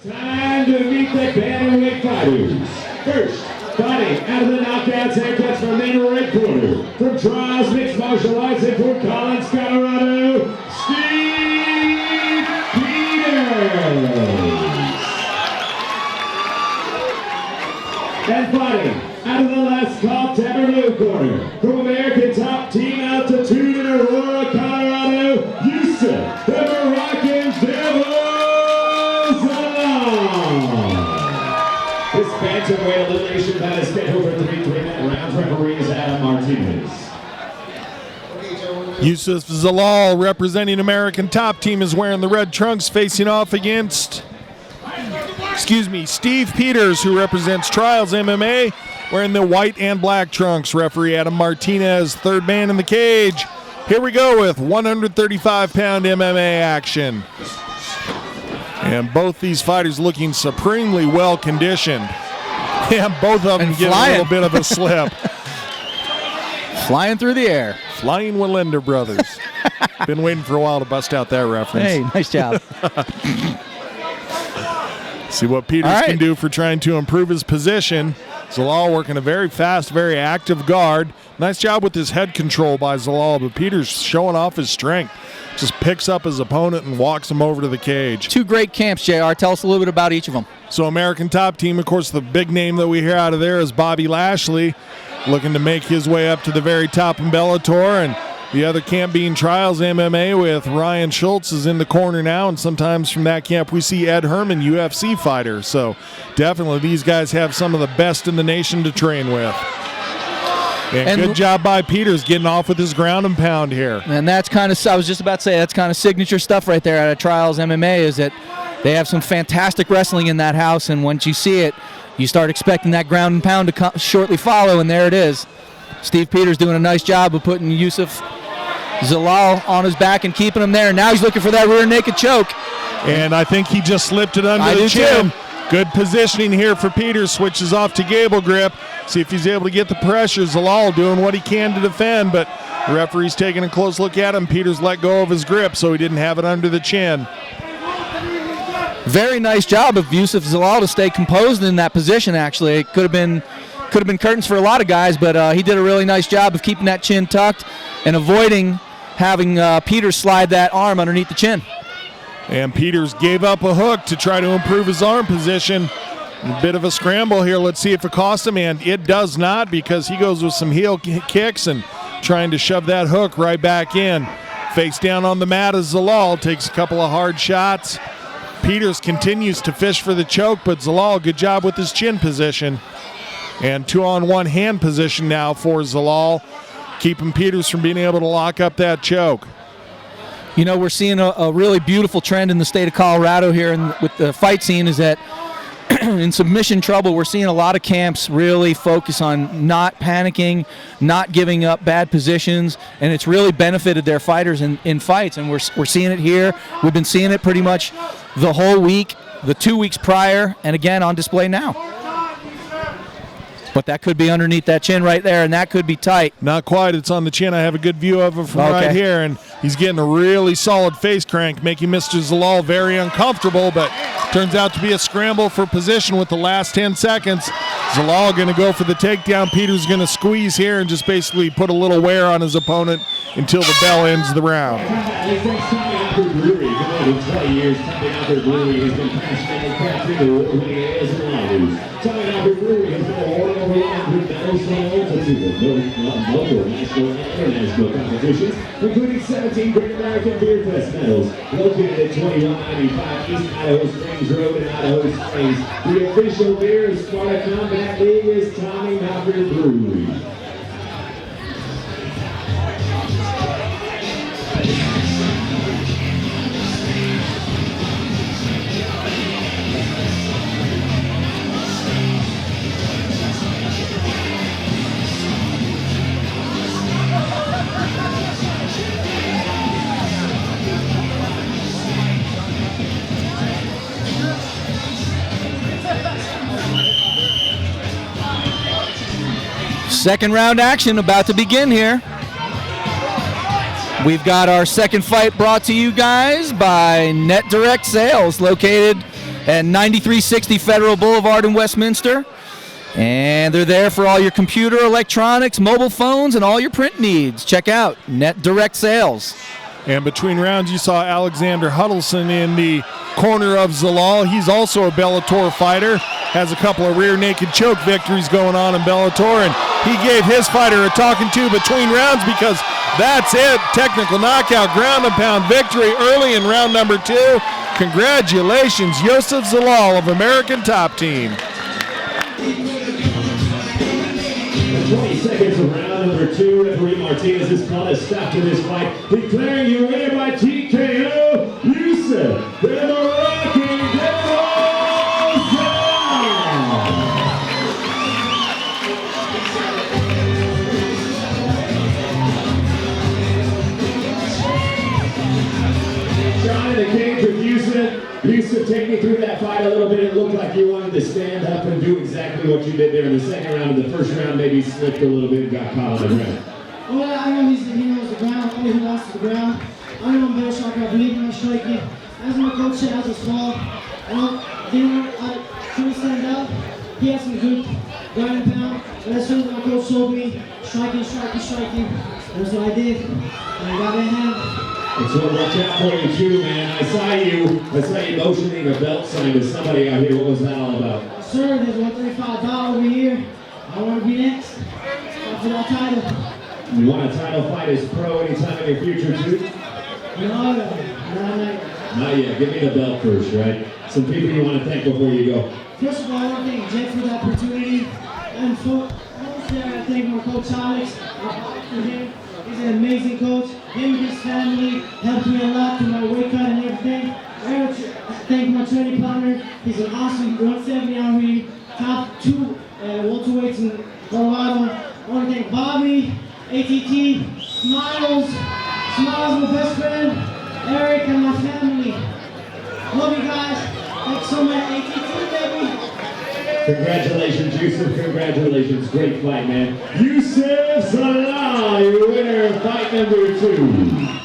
Time to meet the bantamweight fighters. First, fighting out of the knockouts and cuts from the red corner. From Trials Mixed Martial Arts in Fort Collins, Colorado, Steve Peters. And fighting out of the last call Tavern Blue corner. From American Top Team Altitude in Aurora, Colorado, Youssef the Moroccan Devil Zalal. This bantamweight elimination bout is scheduled for 3 3-minute rounds. Referees Adam Martinez. Youssef Zalal, representing American Top Team, is wearing the red trunks, facing off against, Steve Peters, who represents Trials MMA, wearing the white and black trunks. Referee Adam Martinez, third man in the cage. Here we go with 135-pound MMA action. And both these fighters looking supremely well conditioned. And both of them get a little bit of a slip. Flying through the air. Flying Walender brothers. Been waiting for a while to bust out that reference. Hey, nice job. See what Peters can do for trying to improve his position. Zalal working a very fast, very active guard. Nice job with his head control by Zalal, but Peters showing off his strength. Just picks up his opponent and walks him over to the cage. Two great camps, JR. Tell us a little bit about each of them. So American Top Team, of course, the big name that we hear out of there is Bobby Lashley, looking to make his way up to the very top in Bellator. And the other camp being Trials MMA with Ryan Schultz is in the corner now. And sometimes from that camp we see Ed Herman, UFC fighter. So definitely these guys have some of the best in the nation to train with. And good job by Peters getting off with his ground and pound here. And that's kind of, I was just about to say, that's kind of signature stuff right there out of Trials MMA, is that they have some fantastic wrestling in that house, and once you see it, you start expecting that ground and pound to shortly follow, and there it is. Steve Peters doing a nice job of putting Youssef Zalal on his back and keeping him there. Now he's looking for that rear naked choke. And I think he just slipped it under the chin. Good positioning here for Peters. Switches off to Gable grip. See if he's able to get the pressure. Zalal doing what he can to defend, but the referee's taking a close look at him. Peters let go of his grip, so he didn't have it under the chin. Very nice job of Youssef Zalal to stay composed in that position, actually. It could have been curtains for a lot of guys, but he did a really nice job of keeping that chin tucked and avoiding having Peters slide that arm underneath the chin. And Peters gave up a hook to try to improve his arm position. A bit of a scramble here. Let's see if it costs him, and it does not, because he goes with some heel kicks and trying to shove that hook right back in. Face down on the mat as Zalal takes a couple of hard shots. Peters continues to fish for the choke, but Zalal, good job with his chin position. And 2-on-1 hand position now for Zalal, keeping Peters from being able to lock up that choke. You know, we're seeing a really beautiful trend in the state of Colorado here with the fight scene, is that in submission trouble, we're seeing a lot of camps really focus on not panicking, not giving up bad positions, and it's really benefited their fighters in fights, and we're seeing it here. We've been seeing it pretty much the whole week, the 2 weeks prior, and again on display now. But that could be underneath that chin right there, and that could be tight. Not quite. It's on the chin. I have a good view of it from right here, and he's getting a really solid face crank, making Mr. Zalal very uncomfortable, but turns out to be a scramble for position with the last 10 seconds. Zalal going to go for the takedown. Peters going to squeeze here and just basically put a little wear on his opponent until the bell ends the round. Multiple national and international competitions, including 17 Great American Beer Fest medals, located at 2195 East Idaho Springs Road in Idaho Springs. The official beer of Sparta Combat League is Tommy Knocker Brewery. Second round action about to begin here. We've got our second fight brought to you guys by Net Direct Sales, located at 9360 Federal Boulevard in Westminster. And they're there for all your computer, electronics, mobile phones, and all your print needs. Check out Net Direct Sales. And between rounds, you saw Alexander Huddleston in the corner of Zalal. He's also a Bellator fighter, has a couple of rear naked choke victories going on in Bellator, and he gave his fighter a talking to between rounds because that's it. Technical knockout, ground and pound victory early in round number 2. Congratulations, Youssef Zalal of American Top Team. 20 seconds of round number 2. Referee Martinez has called a stop to this fight, declaring your winner by TKO, Youssef the Moroccan Devil Zalal. John in the cage with Youssef. Youssef, take me through that fight a little bit. It looked like you wanted to stand up and do exactly what you did there in the second round. In the first round, maybe slipped a little bit and got caught on the ground. Well, I know he knows the ground. I know he lost the ground. I know I'm better striker. I believe in my striking. As my coach said, as a small, I couldn't stand up. He had some good ground and pound. But as soon as my coach showed me, striking. That's what I did. And I got that hand. And so watch out for you too, man. I saw you motioning a belt sign to somebody out here. What was that all about? Sir, there's $135 over here. I want to be next. For that title. You want a title fight as pro anytime in your future too? No, not Not yet. Give me the belt first, right? Some people you want to thank before you go. First of all, I want to thank Jet for the opportunity. And for mostly, I want to thank my coach Alex. He's an amazing coach. Him and his family helped me a lot through my weight cut and everything. I want to thank my training partner. He's an awesome 170 out here, top 2 welterweights in Colorado. I want to thank Bobby, ATT, Smiles, my best friend, Eric, and my family. Love you guys. Thanks so much, ATT, baby. Congratulations, Youssef. Congratulations. Great fight, man. Youssef Zalal, your winner of fight number 2.